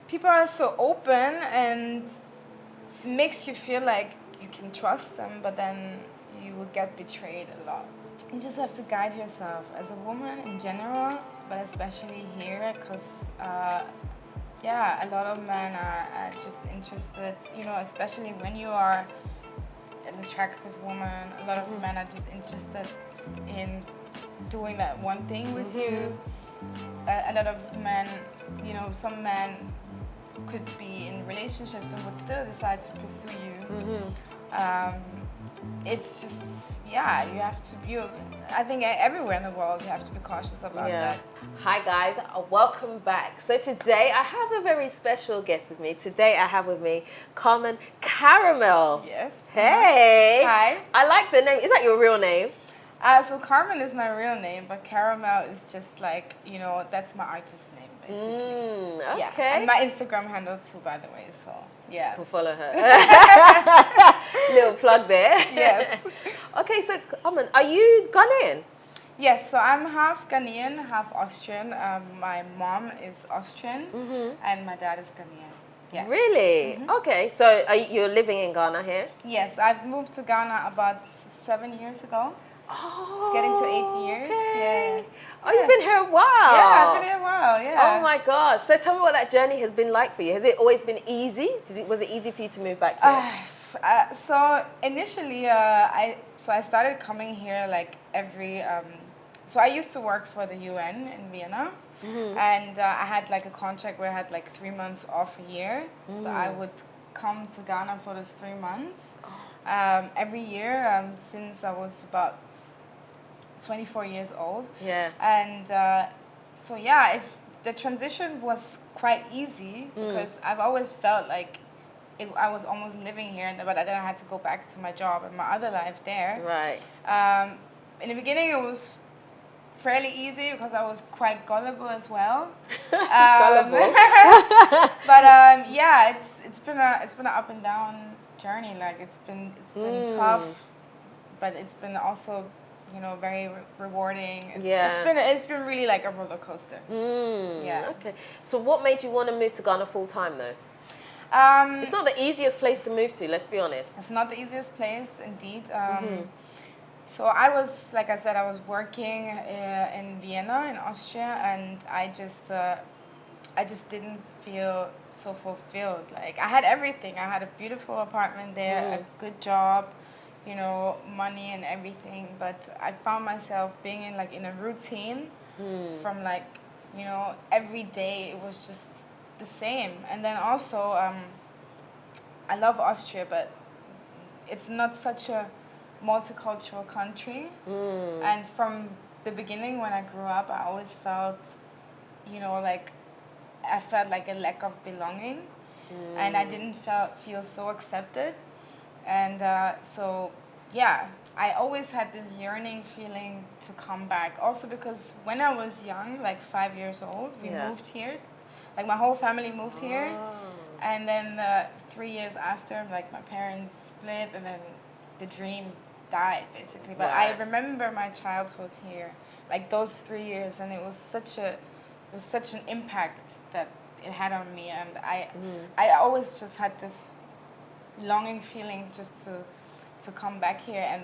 people are so open and makes you feel like you can trust them, but then you will get betrayed a lot. You just have to guide yourself as a woman in general, but especially here, because a lot of men are just interested, especially when you are an attractive woman. A lot of men are just interested in doing that one thing with you. A lot of men, some men could be in relationships and would still decide to pursue you. It's just, you have to be, I think everywhere in the world you have to be cautious about that. Hi guys, welcome back. So today I have a very special guest with me. Today I have with me Carmen Caramel. Yes. Hey. Hi. I like the name. Is that your real name? So Carmen is my real name, but Caramel is just like, that's my artist name, basically. Okay. Yeah. And my Instagram handle too, by the way, so yeah. You can follow her. Little plug there. Yes. Okay, so Carmen, are you Ghanaian? Yes, so I'm half Ghanaian, half Austrian. My mom is Austrian and my dad is Ghanaian. Yeah. Really? Okay, so you're living in Ghana here? Yes, I've moved to Ghana about 7 years ago. Oh, it's getting to 8 years. okay. Yeah. Oh, you've been here a while. Yeah, I've been here a while, yeah. Oh my gosh. So tell me what that journey has been like for you. Has it always been easy? Was it easy for you to move back here? So initially, I started coming here like every... so I used to work for the UN in Vienna. And I had like a contract where I had like 3 months off a year. So I would come to Ghana for those 3 months every year since I was about 24 years old. Yeah. And the transition was quite easy because I've always felt like I was almost living here, but then I had to go back to my job and my other life there. Right. In the beginning, it was fairly easy because I was quite gullible as well. Gullible. But it's been an up and down journey. Like it's been tough, but it's been also very rewarding. It's been really like a roller coaster. Yeah. Okay. So what made you want to move to Ghana full time though? It's not the easiest place to move to. Let's be honest. It's not the easiest place, indeed. So I was, like I said, I was working in Vienna, in Austria, and I just didn't feel so fulfilled. Like I had everything. I had a beautiful apartment there, a good job, money and everything. But I found myself being in a routine from every day. It was just the same. And then also, I love Austria, but it's not such a multicultural country. And from the beginning when I grew up, I always felt, I felt like a lack of belonging. And I didn't feel so accepted. And I always had this yearning feeling to come back. Also because when I was young, like 5 years old, we moved here. Like my whole family moved here. And then 3 years after, like my parents split and then the dream died basically. But I remember my childhood here, like those 3 years, and it was such an impact that it had on me. And I always just had this longing feeling just to come back here and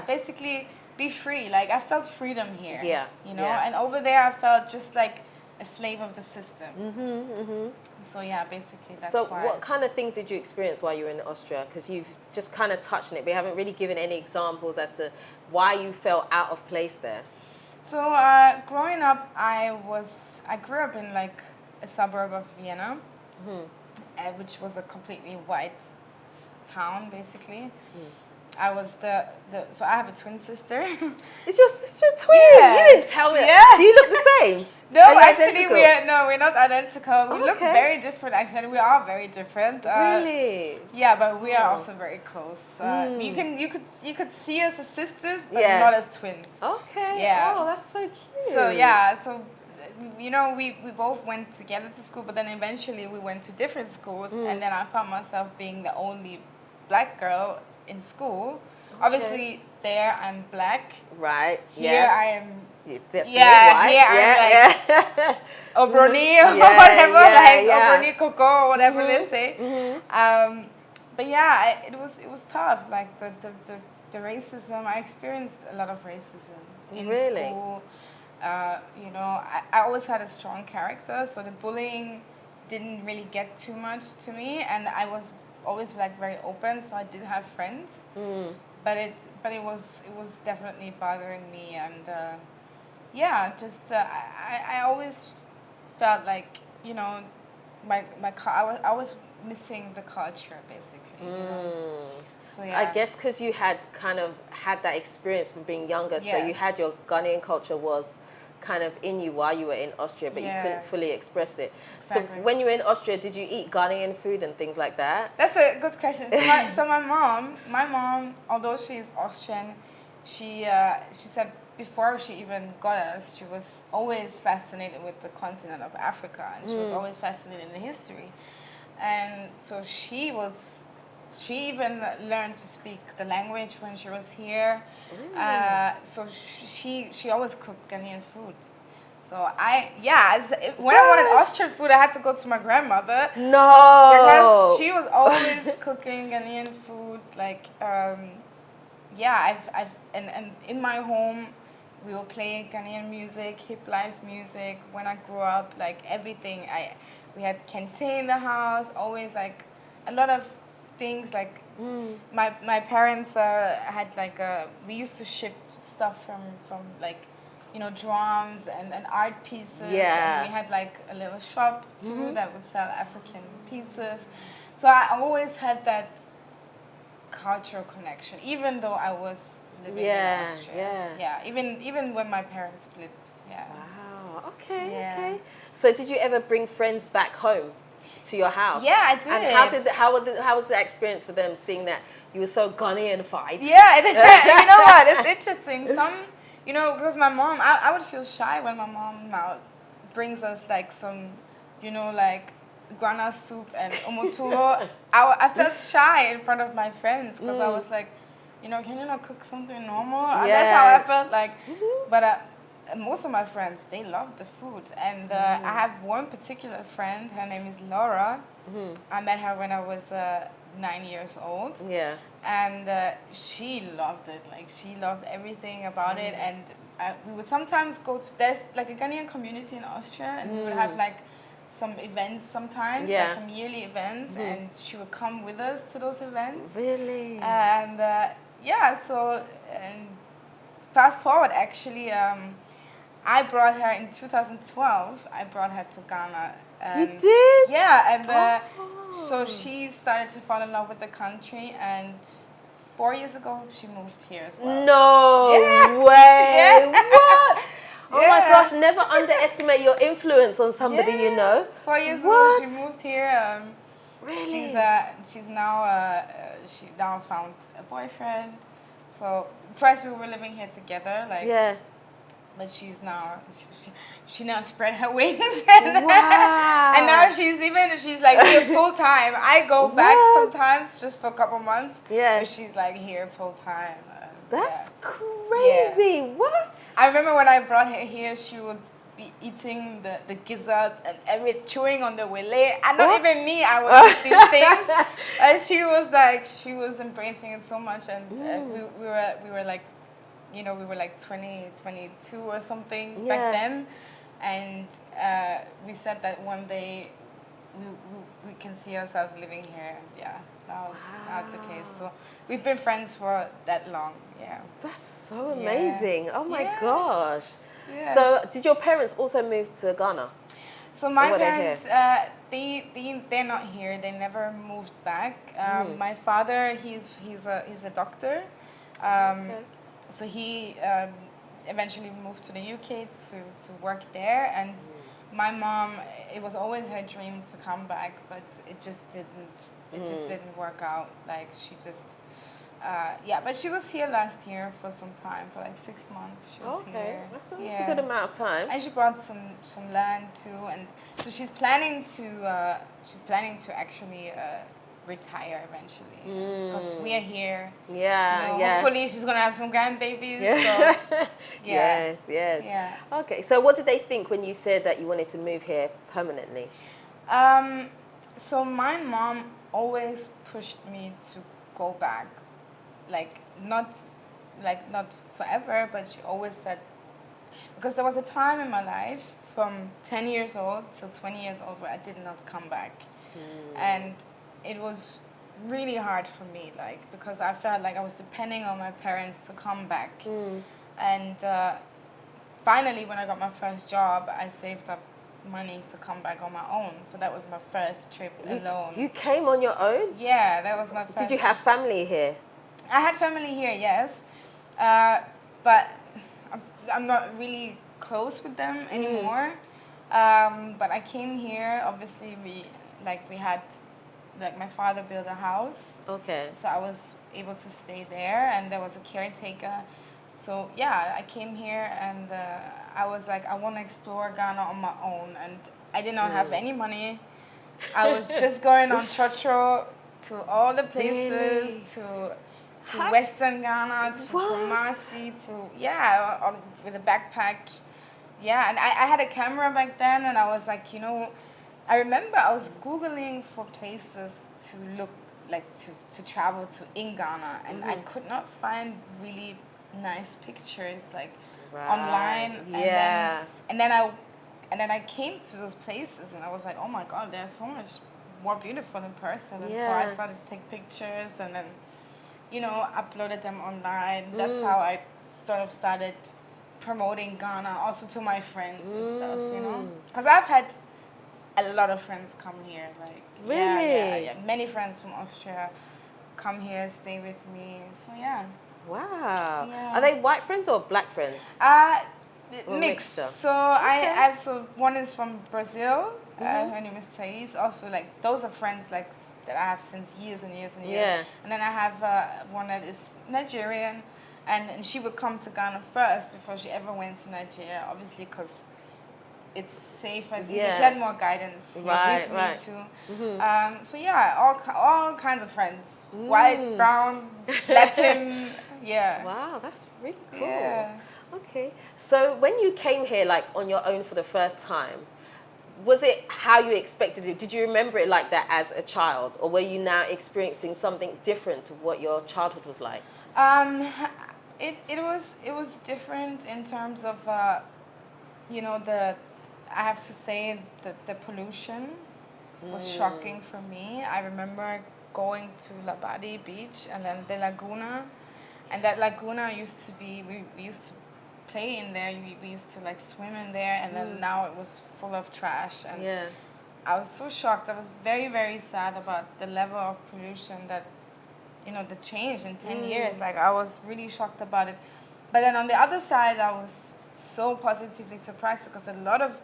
basically be free. Like I felt freedom here. And over there I felt just like a slave of the system. So basically that's why. So what kind of things did you experience while you were in Austria? Because you've just kind of touched on it, but you haven't really given any examples as to why you felt out of place there. So growing up, I grew up in like a suburb of Vienna, which was a completely white town basically. I was so I have a twin sister. Is your sister a twin? Yeah. You didn't tell me. Yeah. Do you look the same? No, actually we're not identical. We look very different. Actually, we are very different. Really? Yeah, but we are also very close. You could see us as sisters, but not as twins. Okay. Yeah. Oh, that's so cute. So we both went together to school, but then eventually we went to different schools, and then I found myself being the only black girl in school. Obviously, there I'm black. Right. Here I am Yeah, definitely Yeah, white. yeah, Yeah. Obroni or Yeah, whatever, yeah, like yeah. Obroni Coco or whatever they say. But yeah, it was tough. Like the racism, I experienced a lot of racism in Really? school. You know, I always had a strong character, so the bullying didn't really get too much to me, and I was always like very open, so I did have friends. But it was definitely bothering me, and yeah, just I always felt like, you know, I was missing the culture basically. You know? So yeah. I guess because you had kind of had that experience from being younger, so you had Yes. your Ghanaian culture was kind of in you while you were in Austria, but you couldn't fully express it. Exactly. So when you were in Austria, did you eat Ghanaian food and things like that? That's a good question. So my mom, although she's Austrian, she said before she even got us, she was always fascinated with the continent of Africa, and she was always fascinated in the history. And so she even learned to speak the language when she was here. So she always cooked Ghanaian food. So when I wanted Austrian food, I had to go to my grandmother. No. Because she was always cooking Ghanaian food. Like, and in my home, we were playing Ghanaian music, hip life music. When I grew up, like everything, we had kente in the house. Always like a lot of things. Like my parents had like we used to ship stuff from like, you know, drums and art pieces. Yeah. And we had like a little shop too that would sell African pieces. So I always had that cultural connection, even though I was living in Austria. Yeah. Even when my parents split. Yeah. Wow. Okay. Yeah. Okay. So did you ever bring friends back home to your house? Yeah, I did. And how was the experience for them seeing that you were so Ghanaian-fied? Yeah. You know what? It's interesting. You know, because my mom, I would feel shy when my mom now brings us like some, you know, like guana soup and omoturo. I felt shy in front of my friends because I was like, you know, can you not cook something normal? And that's how I felt like. But most of my friends, they love the food. And I have one particular friend, her name is Laura. I met her when I was 9 years old. Yeah. And she loved it. Like, she loved everything about it. And we would sometimes go to, there's like a Ghanaian community in Austria, and we would have like some events sometimes, like some yearly events, and she would come with us to those events. Really? And so fast forward, actually, I brought her in 2012. I brought her to Ghana. You did? Yeah, and so she started to fall in love with the country, and 4 years ago she moved here as well. No way! What? Oh my gosh! Never underestimate your influence on somebody you know. 4 years ago she moved here. Really? She's now she now found a boyfriend. So first we were living here together, like. But she's now she now spread her wings and, and now she's like here full time. I go back sometimes just for a couple months. Yeah. But she's like here full time. That's crazy. Yeah. What? I remember when I brought her here, she would be eating the gizzard and chewing on the wele. And not even me, I would eat these things. And she was embracing it so much, and we were like, you know, we were like 20, 22 or something back then. And we said that one day we can see ourselves living here. And that's the case. So we've been friends for that long. Yeah. That's so amazing. Oh my gosh. Yeah. So did your parents also move to Ghana? So my parents, they're not here. They never moved back. My father, he's a doctor. So he eventually moved to the UK to work there, and my mom, it was always her dream to come back, but it just didn't work out. Like, she just but she was here last year for some time, for like 6 months. She was here. That's a good amount of time. And she bought some land too, and so she's planning to actually retire eventually because we are here. Yeah, Hopefully she's gonna have some grandbabies. Yeah. So, Yes. Yeah. Okay, so what did they think when you said that you wanted to move here permanently? So my mom always pushed me to go back, not forever, but she always said, because there was a time in my life from 10 years old till 20 years old where I did not come back. And it was really hard for me, because I felt like I was depending on my parents to come back. And finally, when I got my first job, I saved up money to come back on my own. So that was my first trip alone. You came on your own? Yeah, that was my first. Did you have family here? I had family here, yes. But I'm not really close with them anymore. But I came here, obviously we had, my father built a house. Okay. So I was able to stay there, and there was a caretaker. So yeah, I came here and I was like, I want to explore Ghana on my own. And I did not have any money. I was just going on trotro to all the places, to Western Ghana, to Kumasi, with a backpack. Yeah, and I had a camera back then, and I was like, I remember I was Googling for places to look, to travel to in Ghana, and I could not find really nice pictures online. Yeah. And then I came to those places, and I was like, oh my God, they're so much more beautiful in person. And so I started to take pictures, and then uploaded them online. That's how I sort of started promoting Ghana also to my friends and stuff, because I've had a lot of friends come here, really? Yeah, many friends from Austria come here, stay with me, so yeah. Wow. Yeah. Are they white friends or black friends? Mixed. Mixture. So I have, one is from Brazil, her name is Thais, also those are friends that I have since years and years and years. Yeah. And then I have one that is Nigerian, and she would come to Ghana first before she ever went to Nigeria, obviously because it's safer. She had more guidance with me too. So yeah, all kinds of friends, white, brown, Latin. Yeah. Wow, that's really cool. Yeah. Okay, so when you came here on your own for the first time, was it how you expected it? Did you remember it like that as a child, or were you now experiencing something different to what your childhood was like? It was different in terms of I have to say that the pollution was shocking for me. I remember going to Labadi Beach and then the Laguna, and that Laguna used to be, we used to play in there, we used to swim in there, and then now it was full of trash, and I was so shocked. I was very, very sad about the level of pollution that, the change in 10 years. I was really shocked about it. But then on the other side, I was so positively surprised because a lot of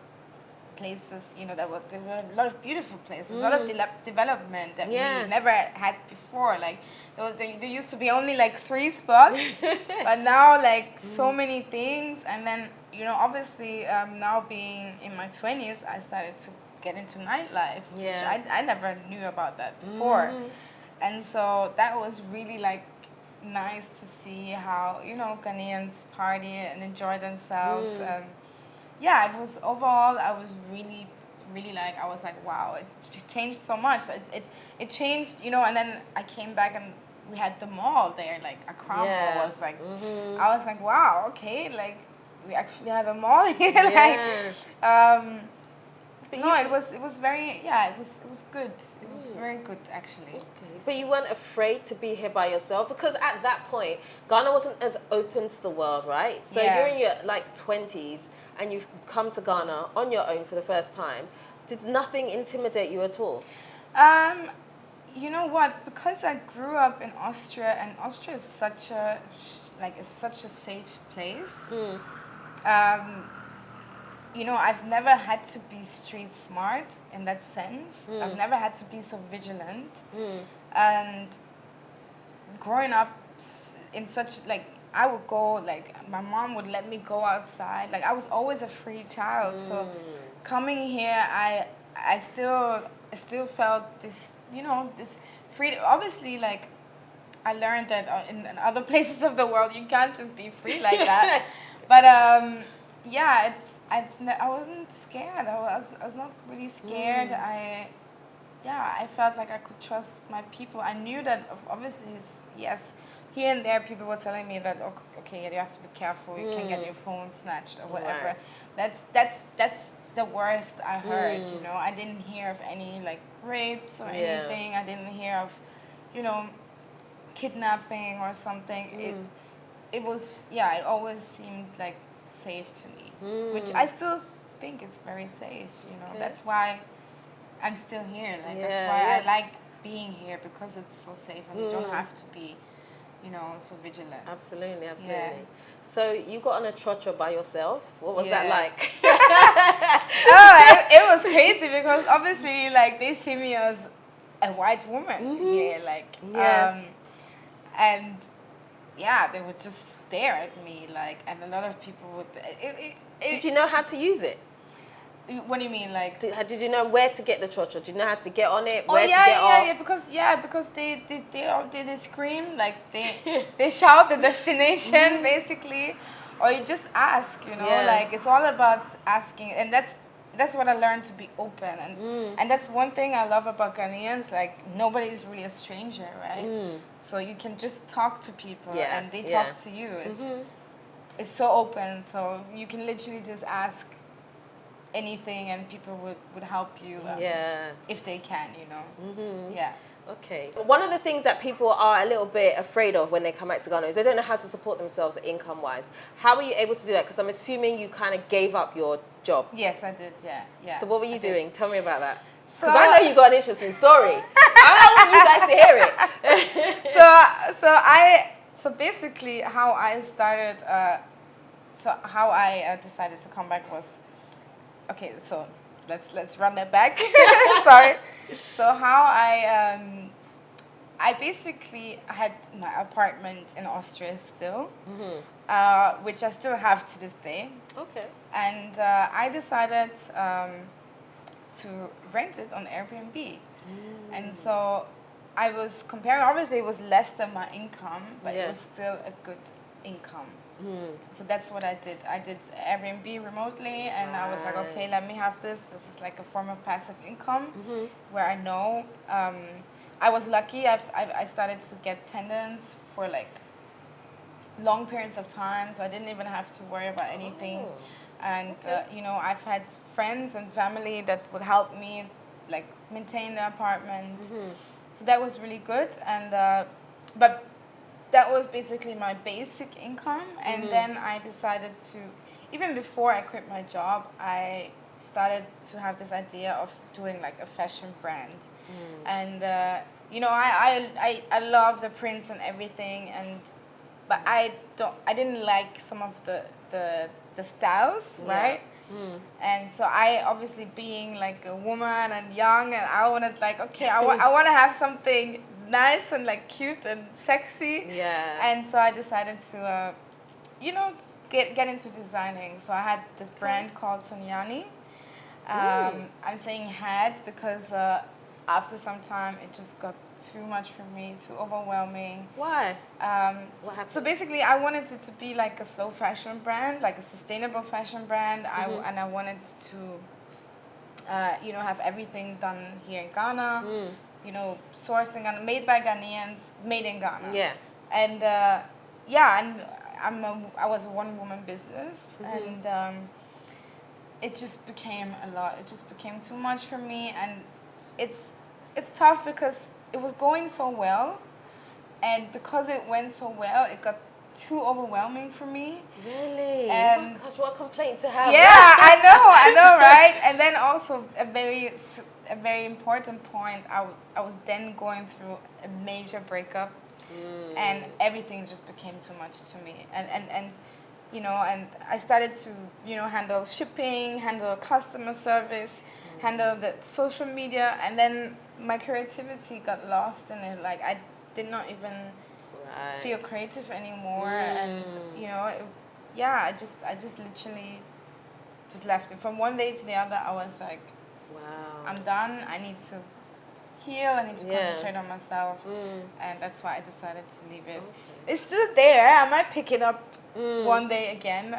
places, there were a lot of beautiful places, a lot of development that we never had before. There used to be only 3 spots, but now so many things. And then obviously now being in my 20s, I started to get into nightlife, which I never knew about that before. And so that was really nice to see how Ghanaians party and enjoy themselves. Yeah, it was overall, I was really, really I was wow, it changed so much. It changed, and then I came back and we had the mall there, Accra Mall was I was wow, okay, we actually have a mall here. No, it was very, it was good. It was very good, actually. Okay. But you weren't afraid to be here by yourself? Because at that point, Ghana wasn't as open to the world, right? So you're in your 20s, and you've come to Ghana on your own for the first time. Did nothing intimidate you at all? You know what? Because I grew up in Austria, and Austria is such a safe place. I've never had to be street smart in that sense. I've never had to be so vigilant. And growing up in such I would go, my mom would let me go outside. I was always a free child. So coming here, I still still felt this, this freedom. Obviously, like, I learned that in other places of the world, you can't just be free like that. But yeah, I wasn't scared. I was not really scared. I felt like I could trust my people. I knew that obviously, yes, here and there people were telling me that, okay, you have to be careful. You can get your phone snatched or whatever. Right. That's the worst I heard. I didn't hear of any like rapes or anything. I didn't hear of, kidnapping or something. It was, it always seemed like safe to me, which I still think it's very safe. Okay. That's why I'm still here. Like that's why I like being here, because it's so safe and you don't have to be, so vigilant. Absolutely. Yeah. So you got on a trotro by yourself. What was that like? It was crazy, because obviously, like, they see me as a white woman here, like, and they would just stare at me, like, and a lot of people would. Did you know how to use it? What do you mean, like? Did you know where to get the trotro? Did you know how to get on it? Where to get off? Because they scream, like they shout the destination basically, or you just ask, like it's all about asking, and that's what I learned, to be open, and that's one thing I love about Ghanaians. Like, nobody is really a stranger, right? So you can just talk to people, and they talk to you. It's so open, so you can literally just ask anything, and people would help you if they can, Okay. One of the things that people are a little bit afraid of when they come back to Ghana is they don't know how to support themselves income-wise. How were you able to do that? Because I'm assuming you kind of gave up your job. Yes, I did, yeah. So what were you doing? Tell me about that. Because I know you got an interesting story. I want you guys to hear it. So basically how I started, how I decided to come back was, okay, so let's run that back. Sorry. So how I basically had my apartment in Austria still, which I still have to this day. Okay. And I decided to rent it on Airbnb. And so I was comparing. Obviously, it was less than my income, but it was still a good income. So that's what I did. I did Airbnb remotely, and I was like, okay, let me have this. This is like a form of passive income, where I know. I was lucky. I started to get tenants for like long periods of time, so I didn't even have to worry about anything. And I've had friends and family that would help me like maintain the apartment. So that was really good. And but that was basically my basic income. And then I decided to, even before I quit my job, I started to have this idea of doing like a fashion brand. And I love the prints and everything, but I didn't like some of the styles, right? And so I, obviously being like a woman and young, and I wanted like, okay, I want to have something nice and like cute and sexy. And so I decided to get into designing. So I had this brand called Sonyani. I'm saying had because after some time it just got too much for me, too overwhelming. Why? What happened? So basically I wanted it to be like a slow fashion brand, like a sustainable fashion brand. And I wanted to have everything done here in Ghana, sourcing and made by Ghanaians, made in Ghana. And I was a one-woman business, and it just became a lot. It just became too much for me, and it's tough because it was going so well, and because it went so well, it got too overwhelming for me. Really? Oh gosh, what a complaint to have. Yeah, I know, right? And then also a very important point. I was then going through a major breakup, and everything just became too much to me. And I started to handle shipping, handle customer service, handle the social media, and then my creativity got lost in it. Like I did not even feel creative anymore, and I just literally just left it. From one day to the other, I was like, Wow. I'm done. I need to heal. I need to concentrate on myself. And that's why I decided to leave it. Okay. It's still there. I might pick it up one day again.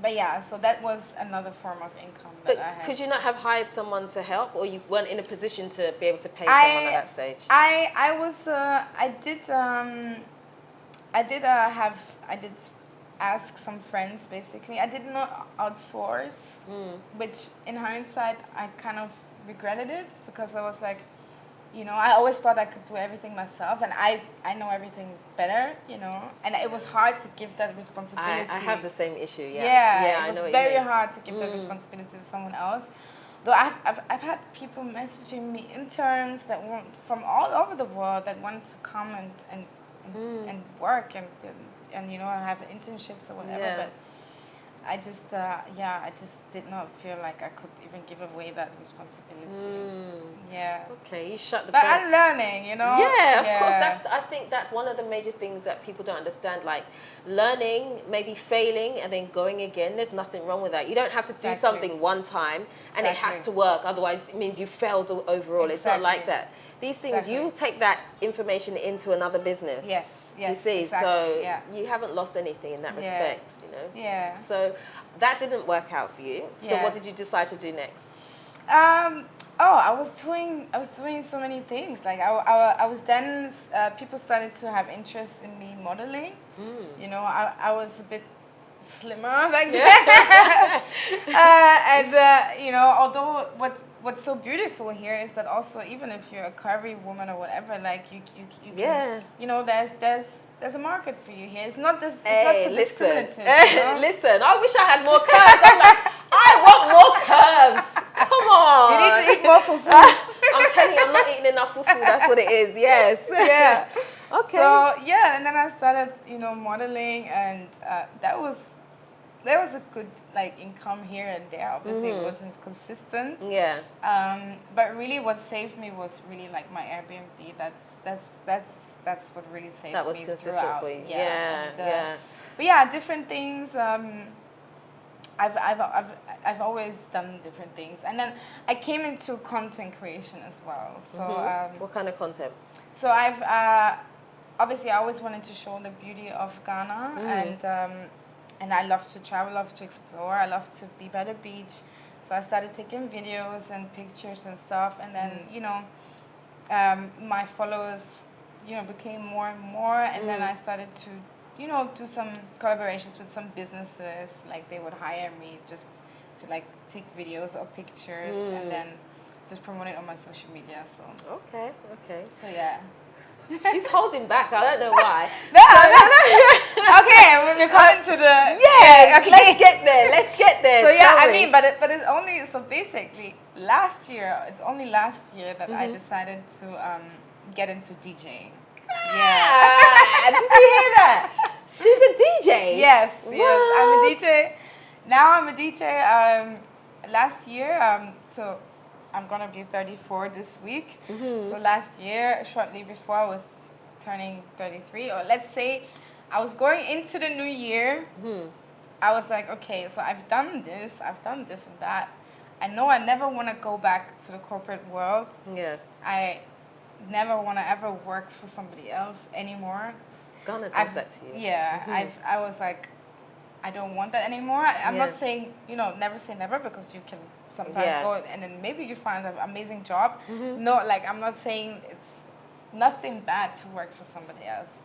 But yeah, so that was another form of income that I had. Could you not have hired someone to help, or you weren't in a position to be able to pay someone at that stage? I did ask some friends, basically. I did not outsource, which in hindsight I kind of regretted it, because I was like, you know, I always thought I could do everything myself, and I know everything better, you know, and it was hard to give that responsibility. I have the same issue, yeah. It was very hard to give that responsibility to someone else. Though I've had people messaging me, interns that were from all over the world that wanted to come and work and you know, have internships or whatever, but I just did not feel like I could even give away that responsibility. Okay, you shut the. But I'm learning, you know. Yeah, of course. I think that's one of the major things that people don't understand. Like learning, maybe failing, and then going again. There's nothing wrong with that. You don't have to do something one time and it has to work. Otherwise, it means you failed overall. It's not like that. These things, you take that information into another business. Yes. You see, so you haven't lost anything in that respect, you know. Yeah. So that didn't work out for you. So what did you decide to do next? I was doing so many things. Like I was then people started to have interest in me modeling. You know, I was a bit slimmer back then. And you know, although what's so beautiful here is that also, even if you're a curvy woman or whatever, like you can, you know, there's a market for you here. It's not so discriminative. You know? Listen, I wish I had more curves. I'm like, I want more curves. Come on. You need to eat more fufu. I'm telling you, I'm not eating enough fufu. That's what it is. Yes. Yeah. Okay. So and then I started, you know, modeling, and there was a good like income here and there. Obviously, it wasn't consistent. Yeah. But really, what saved me was really like my Airbnb. That's what really saved me. That was consistent throughout. for you. Yeah. But yeah, different things. I've always done different things, and then I came into content creation as well. So what kind of content? So I've obviously I always wanted to show the beauty of Ghana, and I love to travel, love to explore, I love to be by the beach. So I started taking videos and pictures and stuff, and then you know, my followers, you know, became more and more, and then I started to, you know, do some collaborations with some businesses. Like they would hire me just to like take videos or pictures and then just promote it on my social media. So okay. So yeah. She's holding back. I don't know why. No. Okay, we're coming to the okay. Let's get there. So yeah, I mean, but it's only so basically last year. It's only last year that I decided to get into DJing. Yeah. Did you hear that? She's a DJ. Yes, I'm a DJ. Now I'm a DJ. Last year, so I'm gonna be 34 this week. So last year, shortly before I was turning 33, or let's say I was going into the new year, I was like, okay, so I've done this and that. I know I never want to go back to the corporate world. Yeah. I never want to ever work for somebody else anymore. Ghana does that to you. Yeah, I was like, I don't want that anymore. I'm not saying, you know, never say never, because you can sometimes go and then maybe you find an amazing job. No, like I'm not saying it's nothing bad to work for somebody else.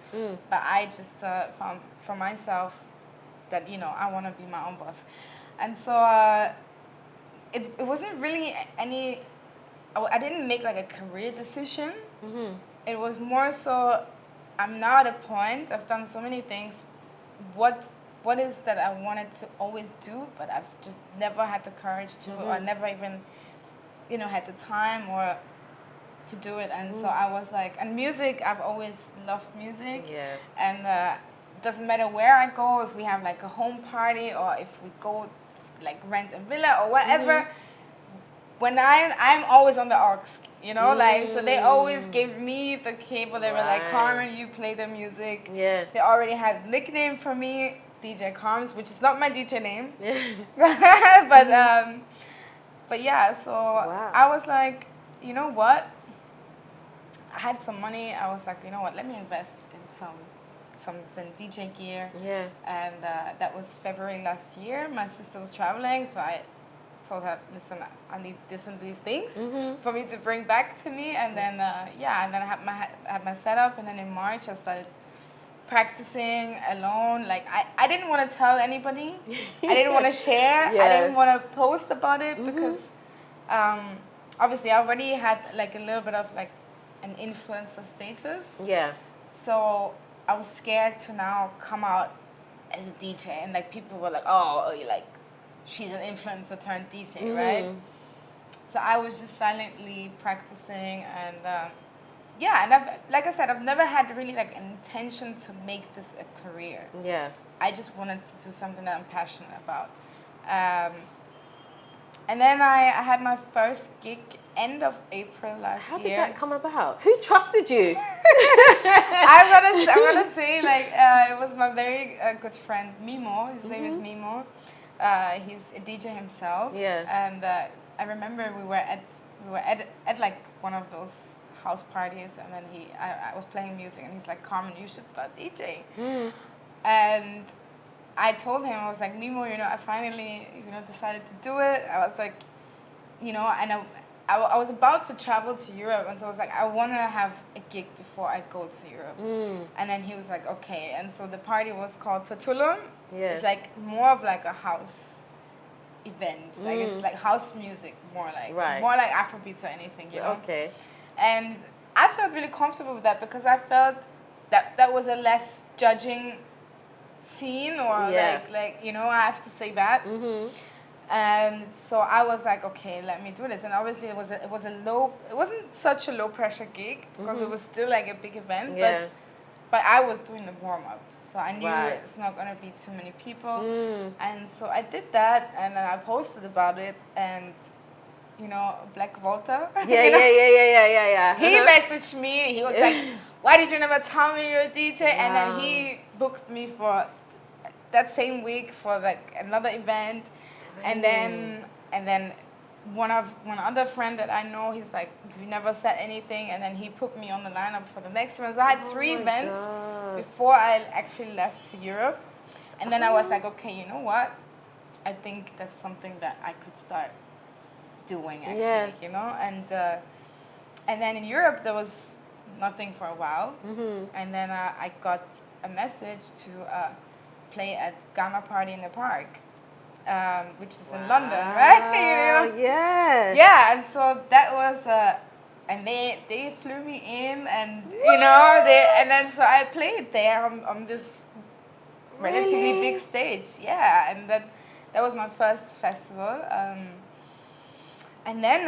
But I just found for myself that, you know, I want to be my own boss. And so it wasn't really any, I didn't make like a career decision. It was more so, I'm now at a point, I've done so many things. What is that I wanted to always do, but I've just never had the courage to, or never even, you know, had the time or to do it. And so I was like, and music, I've always loved music. Yeah. And it doesn't matter where I go, if we have like a home party or if we go like rent a villa or whatever, when I'm always on the aux, you know, like, so they always gave me the cable. They were like, Carmen, you play the music. Yeah. They already had a nickname for me, DJ Carms, which is not my DJ name. But yeah, so I was like, you know what? I had some money. I was like, you know what? Let me invest in some DJ gear. Yeah. And that was February last year. My sister was traveling, so I told her, listen, I need this and these things for me to bring back to me. And then and then I had my setup. And then in March I started practicing alone. Like I didn't want to tell anybody. I didn't want to share. I didn't want to post about it because obviously I already had like a little bit of like an influencer status. Yeah. So I was scared to now come out as a DJ, and like people were like, oh, you like she's an influencer turned DJ, right? So I was just silently practicing, and and like I said, I've never had really like an intention to make this a career. Yeah. I just wanted to do something that I'm passionate about. And then I had my first gig end of April last year. How did that come about? Who trusted you? I'm gonna say like it was my very good friend Mimo. His name is Mimo. He's a DJ himself. Yeah. And I remember we were at like one of those house parties, and then I was playing music, and he's like, Carmen, you should start DJing. And I told him, I was like, Mimo, I finally, decided to do it. I was like, and I was about to travel to Europe, and so I was like, I want to have a gig before I go to Europe. And then he was like, okay. And so the party was called Totulum. Yeah. It's like more of like a house event. Like it's like house music, more like Afrobeats or anything, Okay. And I felt really comfortable with that because I felt that was a less judging scene, or like I have to say that. And so I was like, okay, let me do this. And obviously it wasn't such a low pressure gig because it was still like a big event, but I was doing the warm up, so I knew it's not gonna be too many people. And so I did that, and then I posted about it, and Black Volta. Yeah. He messaged me. He was like, why did you never tell me you're a DJ? And then he booked me for that same week for like another event. And then one other friend that I know, he's like, you never said anything. And then he put me on the lineup for the next event. So I had 3 events before I actually left to Europe. And then I was like, okay, you know what? I think that's something that I could start doing actually, and then in Europe there was nothing for a while, and then I got a message to play at Ghana Party in the Park, which is in London, right? Yeah, and so that was and they flew me in, and and then so I played there on this relatively big stage, and that was my first festival. And then,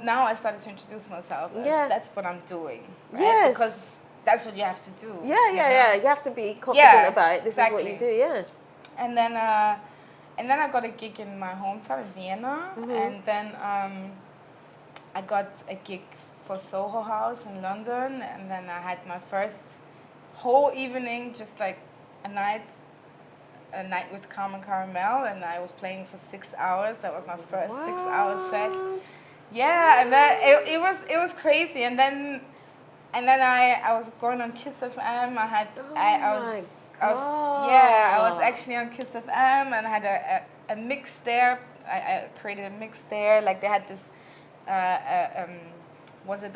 now I started to introduce myself as that's what I'm doing, right? Yes. Because that's what you have to do. Yeah. You have to be confident about it. This is what you do, And then I got a gig in my hometown in Vienna, and then I got a gig for Soho House in London, and then I had my first whole evening, just like a night with Carmen Caramel, and I was playing for 6 hours. That was my first 6-hour set. Yeah, and then it was crazy. And then I was going on Kiss FM. I was actually on Kiss FM, and I had a mix there. I created a mix there. Like they had this, was it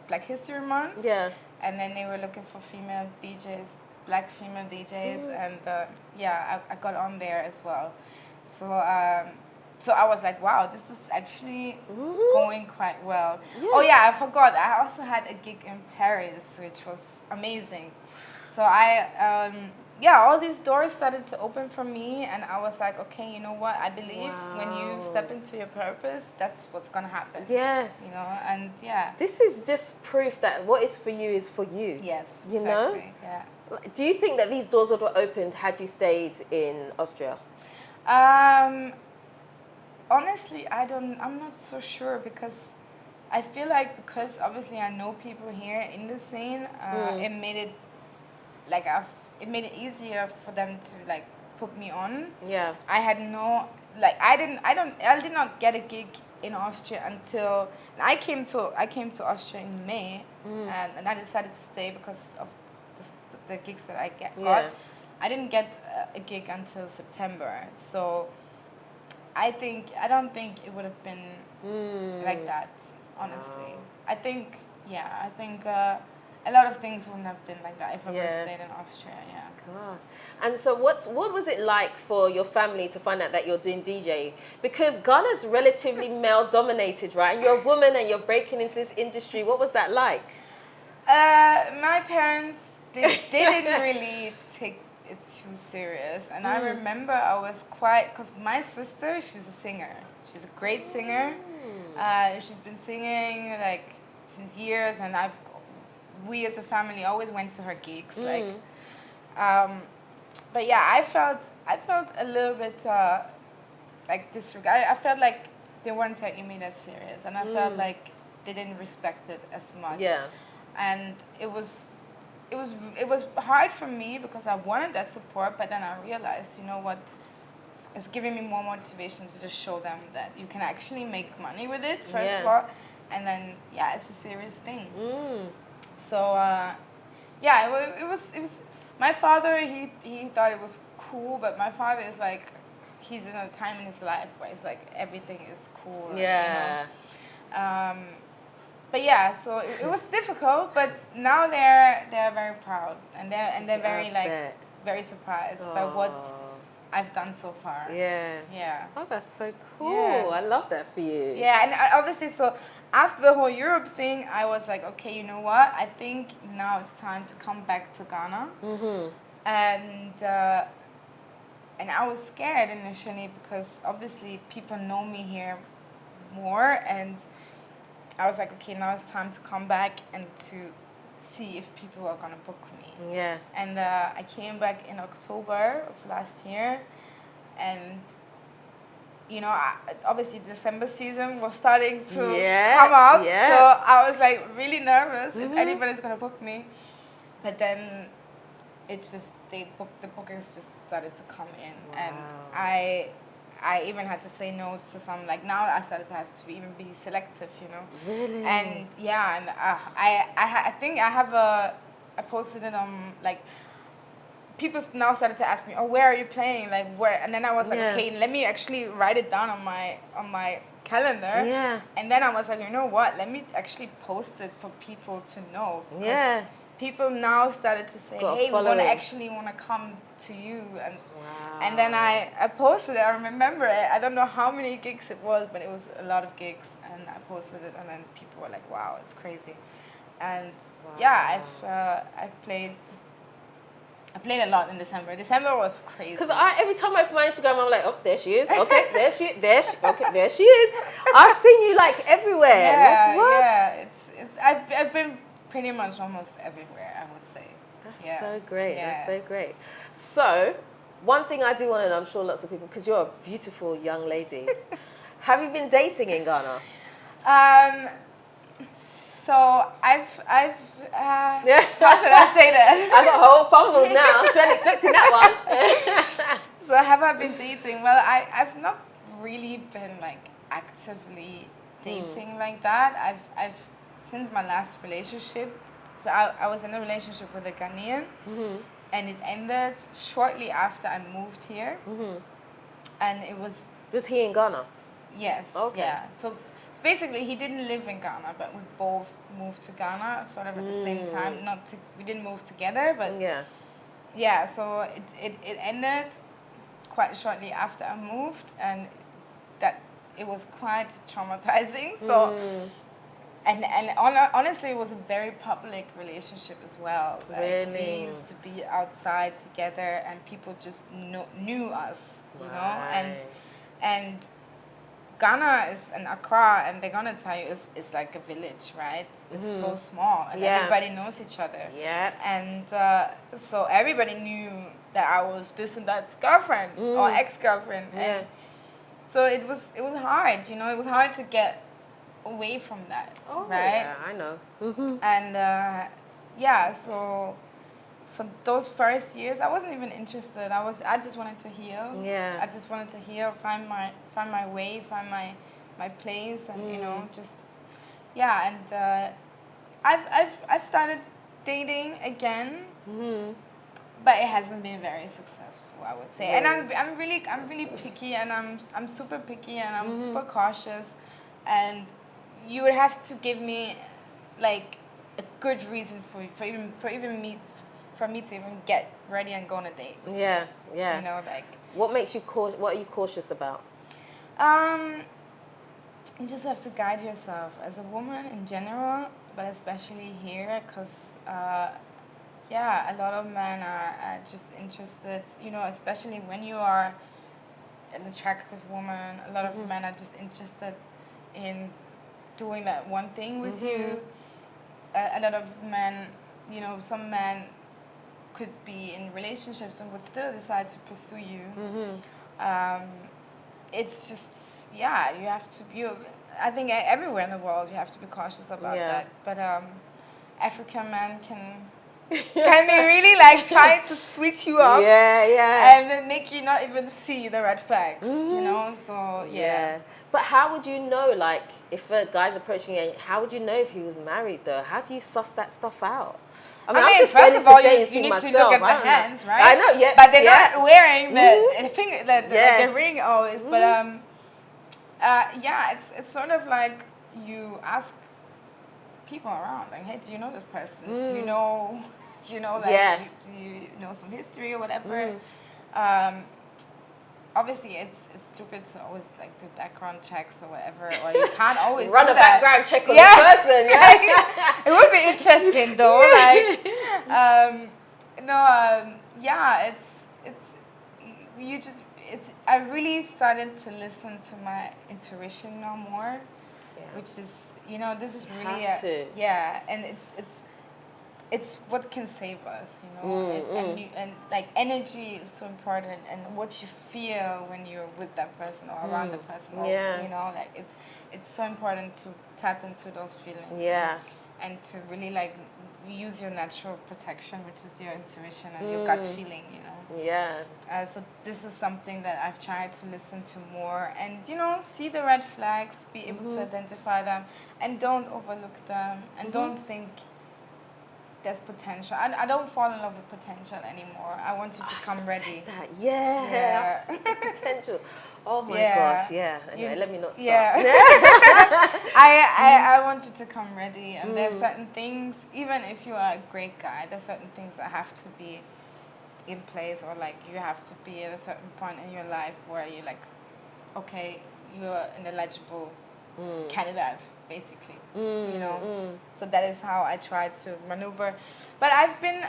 Black History Month? Yeah. And then they were looking for female DJs. Black female DJs, and I got on there as well. So I was like, wow, this is actually going quite well. Yes. Oh yeah, I forgot. I also had a gig in Paris, which was amazing. So all these doors started to open for me, and I was like, okay, you know what? I believe when you step into your purpose, that's what's gonna happen. Yes. And this is just proof that what is for you is for you. Yes. You know? Yeah. Do you think that these doors would have opened had you stayed in Austria? Honestly, I'm not so sure, because I feel like because obviously I know people here in the scene, it made it like it made it easier for them to like put me on. Yeah. I had no like I did not get a gig in Austria until I came to Austria in May, and I decided to stay because of the gigs that I got. I didn't get a gig until September, so I don't think it would have been like that, honestly. I think a lot of things wouldn't have been like that if I would have stayed in Austria. Yeah. Gosh. And so what was it like for your family to find out that you're doing DJ? Because Ghana's relatively male dominated, right? And you're a woman and you're breaking into this industry. What was that like? My parents didn't really take it too serious, and I remember I was quite, because my sister, she's a singer. She's a great singer. She's been singing like since years, and we as a family always went to her gigs. But yeah, I felt a little bit like disregarded. I felt like they weren't taking me that serious, and I felt like they didn't respect it as much. Yeah. And it was hard for me because I wanted that support, but then I realized, you know what, it's giving me more motivation to just show them that you can actually make money with it, first of all, and then it's a serious thing. So it was my father, he thought it was cool, but my father is like, he's in a time in his life where it's like everything is cool. Yeah. You know? But yeah, so it was difficult, but now they're very proud, and they're very very surprised by what I've done so far. Yeah. Yeah. Oh, that's so cool. Yeah. I love that for you. Yeah, and obviously, so after the whole Europe thing, I was like, okay, you know what? I think now it's time to come back to Ghana. And I was scared initially because obviously people know me here more, and I was like, okay, now it's time to come back and to see if people are gonna book me. Yeah. And I came back in October of last year, and you know, obviously December season was starting to come up, so I was like really nervous if anybody's gonna book me. But then the bookings just started to come in, and I even had to say no to some. Like now, I started to have to even be selective, you know. Really? And yeah, and I think I posted it on like. People now started to ask me, "Oh, where are you playing? Like where?" And then I was like, "Okay, let me actually write it down on my calendar." Yeah. And then I was like, "You know what? Let me actually post it for people to know." Yeah. People now started to say, "Hey, we want to come to you," and then I posted it. I remember it. I don't know how many gigs it was, but it was a lot of gigs, and I posted it, and then people were like, "Wow, it's crazy," and I've played. I played a lot in December. December was crazy. Because every time I open my Instagram, I'm like, oh, there she is. Okay, there she is. I've seen you like everywhere. Yeah, like, what? yeah. I've been pretty much almost everywhere, I would say. That's so great. Yeah. That's so great. So, one thing I do want to know, I'm sure lots of people, because you're a beautiful young lady. Have you been dating in Ghana? So I've how should I say that? I got a whole fumble now. I wasn't expecting that one. So have I been dating? Well, I've not really been like actively dating like that. I've since my last relationship. So I was in a relationship with a Ghanaian, and it ended shortly after I moved here. And it was. Was he in Ghana? Yes. Okay. Yeah. So basically, he didn't live in Ghana, but we both moved to Ghana sort of at the same time. We didn't move together, but yeah. So it ended quite shortly after I moved, and that it was quite traumatizing. So and honestly, it was a very public relationship as well. Like, really, we used to be outside together, and people just knew us, you know, and. Ghana is in Accra, and they're gonna tell you it's like a village, right? It's so small, and everybody knows each other. Yeah. And so everybody knew that I was this and that's girlfriend or ex-girlfriend. Yeah. And so it was hard, you know. It was hard to get away from that, right? Yeah, I know. And so So those first years, I wasn't even interested. I just wanted to heal. Yeah. I just wanted to heal, find my way, find my place, and just And I've started dating again, but it hasn't been very successful, I would say. And I'm really picky, and I'm super picky, and I'm super cautious, and you would have to give me like a good reason for me to even get ready and go on a date. Yeah. What makes you what are you cautious about? You just have to guide yourself as a woman in general, but especially here, because a lot of men are just interested, especially when you are an attractive woman. A lot of men are just interested in doing that one thing with you. A lot of men, some men could be in relationships and would still decide to pursue you. It's just, you have to be, I think everywhere in the world you have to be cautious about that. But African men can be really like trying to switch you up. And then make you not even see the red flags, so But how would you know, like, if a guy's approaching you, how would you know if he was married though? How do you suss that stuff out? I mean, first of all, you need to look at the hands, right? I know, but they're not wearing the finger, the ring always. But it's sort of like you ask people around, like, hey, do you know this person? Do you know, do you know some history or whatever? Obviously, it's stupid to always like do background checks or whatever, or you can't always run do a that. background check on the person. It would be interesting though. I really started to listen to my intuition now more, which is this is really and it's what can save us, and like energy is so important, and what you feel when you're with that person or around the person, or, like it's so important to tap into those feelings, and to really like use your natural protection, which is your intuition and your gut feeling, so this is something that I've tried to listen to more, and see the red flags, be able to identify them, and don't overlook them, and don't think there's potential. I don't fall in love with potential anymore. I want you to come ready. Potential. Oh my gosh, Anyway, let me not start. I want you to come ready, and there's certain things, even if you are a great guy, there's certain things that have to be in place, or like you have to be at a certain point in your life where you're like, okay, you're an eligible candidate, basically, So that is how I try to maneuver. But I've been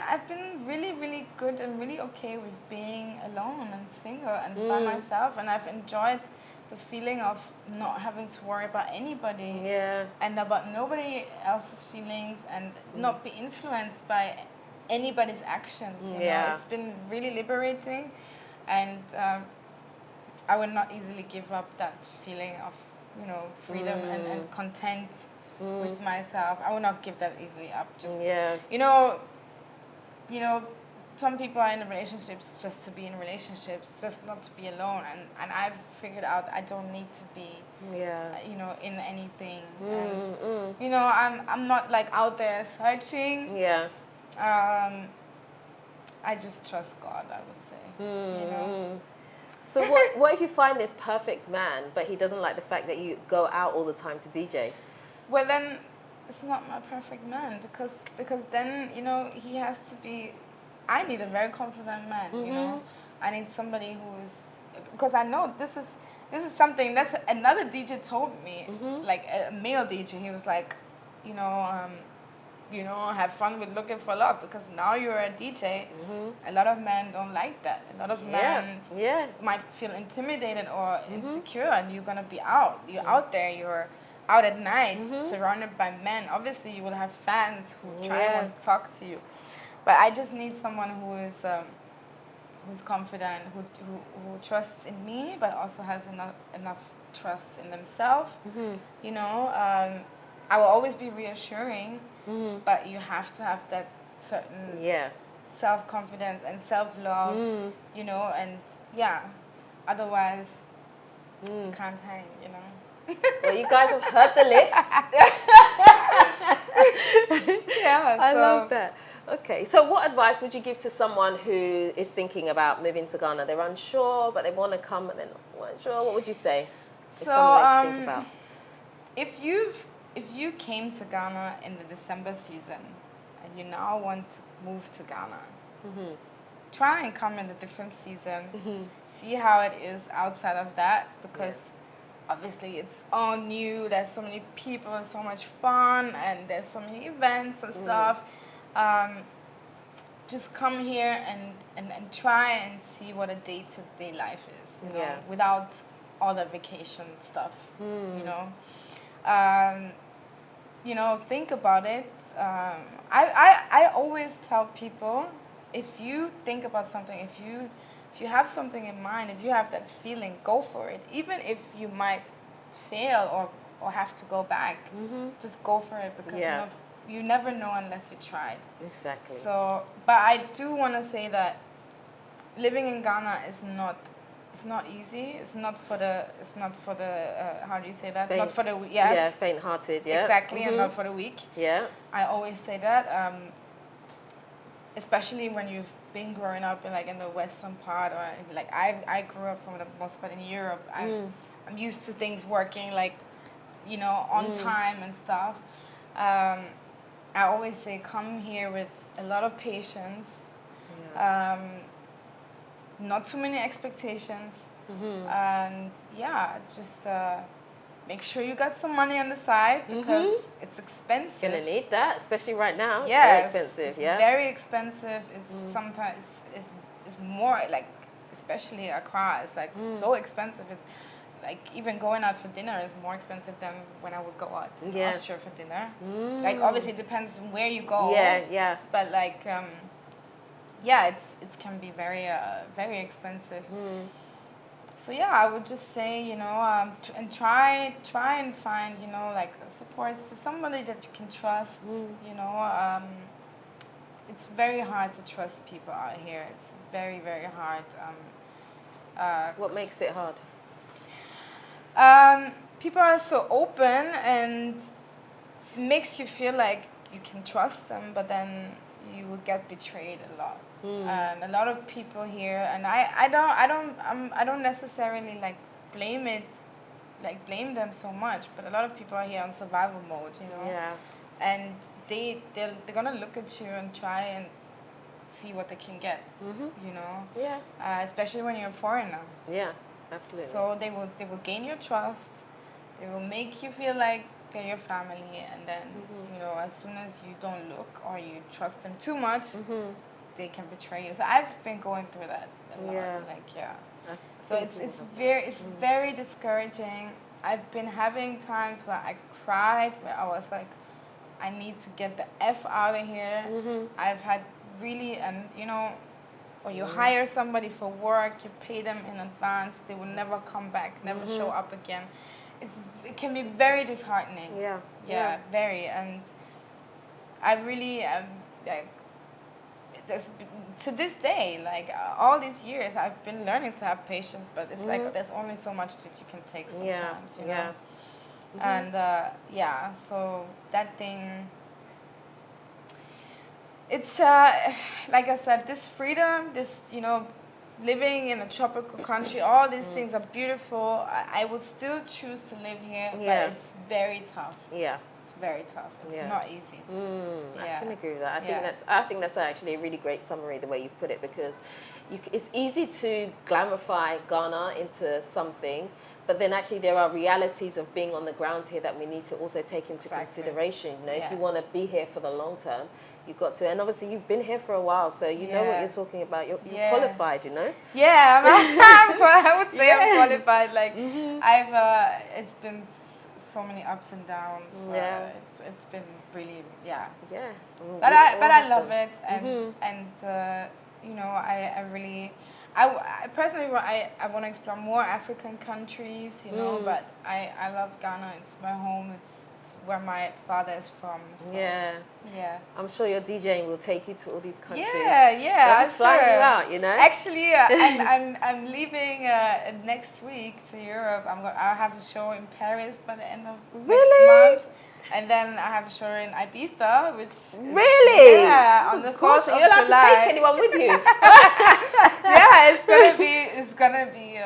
really, really good and really okay with being alone and single and by myself, and I've enjoyed the feeling of not having to worry about anybody and about nobody else's feelings, and not be influenced by anybody's actions. It's been really liberating, and I would not easily give up that feeling of freedom and content with myself. I will not give that easily up. Just some people are in relationships just to be in relationships, just not to be alone. And I've figured out I don't need to be in anything. And I'm not like out there searching. I just trust God, I would say. So what if you find this perfect man, but he doesn't like the fact that you go out all the time to DJ? Well, then it's not my perfect man, because then he has to be. I need a very confident man. I need somebody who's, because I know this is something that's another DJ told me, like a male DJ. He was like, have fun with looking for love, because now you're a DJ. A lot of men don't like that. A lot of men might feel intimidated or insecure, and you're gonna be out. You're out there. You're out at night, surrounded by men. Obviously, you will have fans who try and want to talk to you. But I just need someone who's confident, who trusts in me, but also has enough trust in themselves. I will always be reassuring, but you have to have that certain self-confidence and self-love, you know, and yeah, otherwise you can't hang, you know. Well, you guys have heard the list. Yeah, I love that. Okay, so what advice would you give to someone who is thinking about moving to Ghana? They're unsure, but they want to come, but they're not unsure. What would you say? So, Think about? if you came to Ghana in the December season and you now want to move to Ghana, try and come in a different season. See how it is outside of that, because obviously it's all new. There's so many people and so much fun, and there's so many events and stuff. Just come here and try and see what a day-to-day life is, you know, without all the vacation stuff, you know, think about it. I always tell people, if you think about something, if you have something in mind, if you have that feeling, go for it. Even if you might fail or have to go back, just go for it, because you never know unless you tried. Exactly. So, but I do want to say that living in Ghana is not easy. It's not for the how do you say that? Not for the faint-hearted. Yeah, exactly, and not for the weak. Yeah, I always say that, especially when you've been growing up in the western part, or like I grew up from the most part in Europe. I'm used to things working on time and stuff. I always say, come here with a lot of patience, not too many expectations, and just make sure you got some money on the side, because it's expensive. Gonna need that, especially right now. It's very expensive. It's very expensive. It's sometimes it's more like, especially Accra, it's like so expensive. It's like even going out for dinner is more expensive than when I would go out in Austria for dinner. Like obviously it depends where you go. But like it can be very expensive. So I would just say, and try and find, like support, somebody that you can trust. It's very hard to trust people out here. It's very, very hard. What makes it hard? People are so open, and it makes you feel like you can trust them, but then you will get betrayed a lot. And a lot of people here, and I don't necessarily blame them so much, but a lot of people are here on survival mode, and they're gonna look at you and try and see what they can get, especially when you're a foreigner. Absolutely. So they will gain your trust. They will make you feel like they're your family, and then as soon as you don't look or you trust them too much, they can betray you. So I've been going through that a lot. So it's very discouraging. I've been having times where I cried, where I was like, I need to get the F out of here. I've had really, or you hire somebody for work, you pay them in advance, they will never come back, never show up again. It can be very disheartening. Very. And I really to this day, like all these years, I've been learning to have patience, but it's like there's only so much that you can take sometimes, you know. And so that thing, it's like I said, this freedom, this living in a tropical country, all these things are beautiful. I would still choose to live here, but it's very tough. It's very tough. It's not easy. I can agree with that. I think that's actually a really great summary, the way you've put it, because it's easy to glamorify Ghana into something, but then actually there are realities of being on the ground here that we need to also take into consideration. If you want to be here for the long term, you've got to, and obviously you've been here for a while, so you know what you're talking about. You're qualified, I would say I'm qualified. Like it's been so many ups and downs. It's been really But I love it, and I really. I personally, I want to explore more African countries, but I love Ghana. It's my home. It's where my father is from. So, yeah. I'm sure your DJing will take you to all these countries. I'm flying sure. you out, you know. Actually, I'm leaving next week to Europe. I'll have a show in Paris by the end of next month. And then I have a show in Ibiza, which on the 4th of July. You're allowed to take anyone with you. It's gonna be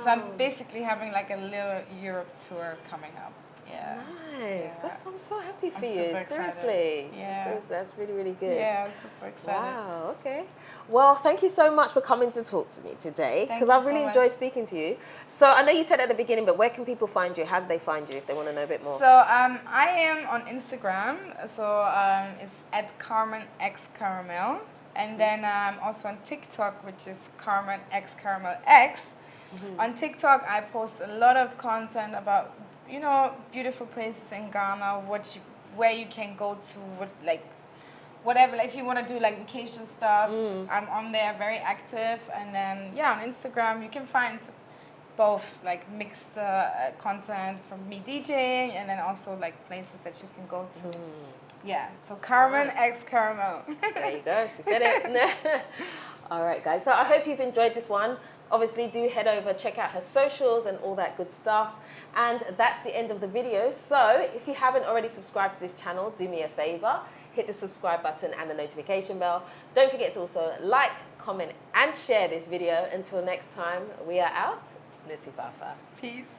so I'm basically having like a little Europe tour coming up. Yeah. Nice. I'm so happy for you. Super excited. Seriously. Yeah. That's really, really good. Yeah, I'm super excited. Wow, okay. Well, thank you so much for coming to talk to me today, because I've really enjoyed speaking to you. So I know you said at the beginning, but where can people find you? How do they find you if they want to know a bit more? So I am on Instagram. So it's at Carmen X Caramel. And then I'm also on TikTok, which is Carmen X Caramel X. On TikTok, I post a lot of content about, you know, beautiful places in Ghana, where you can go to, whatever. Like if you want to do like vacation stuff, I'm on there, very active. And then on Instagram you can find both like mixed content from me DJing, and then also like places that you can go to. Yeah, so Carmen X Caramel. There you go, she said it. All right, guys. So I hope you've enjoyed this one. Obviously, do head over, check out her socials and all that good stuff. And that's the end of the video. So if you haven't already subscribed to this channel, do me a favor. Hit the subscribe button and the notification bell. Don't forget to also like, comment, and share this video. Until next time, we are out. Nutitfafa. Peace.